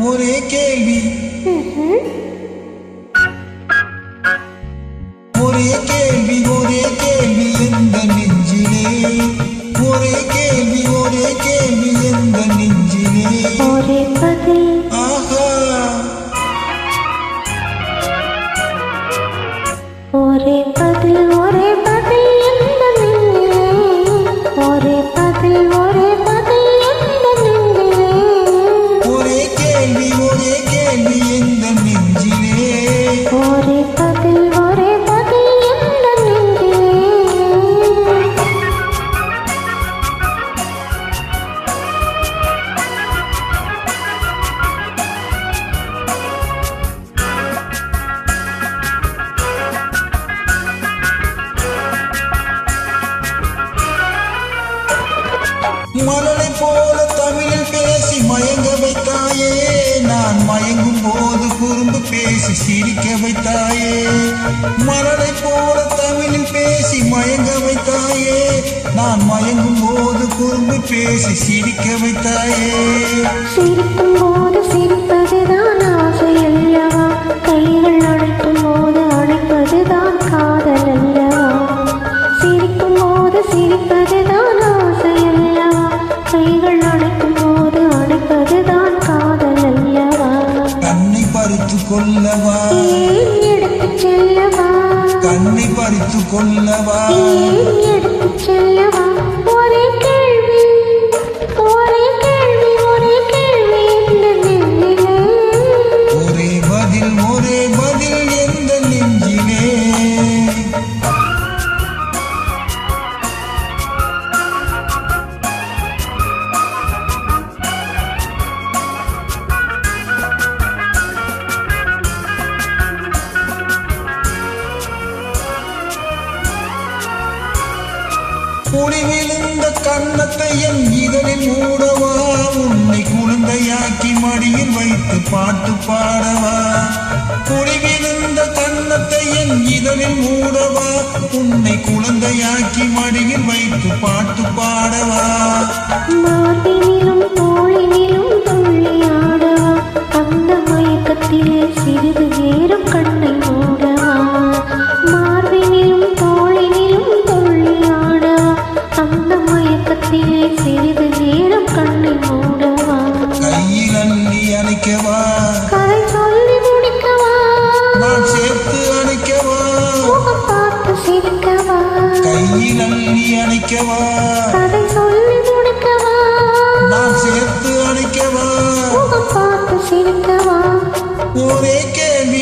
ஒரே கேள்வி ஒரே கேள்வி ஒரே கேள்வி எந்த நெஞ்சிலே ஒரே கேள்வி எந்த நெஞ்சிலே ஒரே பதில் ஆஹா ஒரே பதில் எந்த நெஞ்சிலே ஒரே பதில் எந்த நெஞ்சிலே ஒரே கேள்வி எந்த நெஞ்சிலே ஒரே பதில் எந்த நெஞ்சிலே மலரை போல தமிழில் பேசி மயங்க வைத்தாயே நான் மயங்கும் போது குறும்பு பேசி சிரிக்க வைத்தாயே மலரை போல தமிழில் பேசி மயங்க வைத்தாயே நான் மயங்கும் போது குறும்பு பேசி சிரிக்க வைத்தாயே சிரிக்கும் போது சிரிப்பதுதான் ஆசை அல்லவா கைகள் அணைக்கும் போது அணைப்பதுதான் காதல் அல்லவா சிரிக்கும் போது சிரிப்பதுதான் ஆசை அல்லவா கைகள் அணைக்கும் போது அணைப்பதுதான் காதல் அல்லவா கண்ணை பறித்து கொள்ளவா ஏன் எடுத்துச் செல்லவா கண்ணை பறித்து கொள்ளவா ஏன் எடுத்துச் செல்லவா ஒரே கேள்வி எந்த நெஞ்சிலே ஒரே பதில் எந்த நெஞ்சிலே குடிவிழுந்த கன்னத்தை என் இதழில் மூடவா உன்னை குழந்தையாக்கி மடியில் வைத்து பாட்டு பாடவா குடிவிழுந்த கன்னத்தை என் இதழில் மூடவா உன்னை குழந்தையாக்கி மடியில் வைத்து பாட்டு பாடவா மார்பினிலும் தோளினிலும் துள்ளியாடவா அந்த மயக்கத்திலே சிறிது நேரம் கண்ணை மூடவா மார்பினிலும் தோளினிலும் துள்ளியாடவா அந்த மயக்கத்திலே சிறிது நேரம் கண்ணை மூடவா கையில் அள்ளி அணைக்கவா கதை சொல்லி முடிக்கவா நான் சேர்த்து அணைக்கவா முகம் பார்த்து சிரிக்கவா கையில் அள்ளி அணைக்கவா கதை சொல்லி முடிக்கவா நான் சேர்த்து அணைக்கவா முகம் பார்த்து சிரிக்கவா ஒரே கேள்வி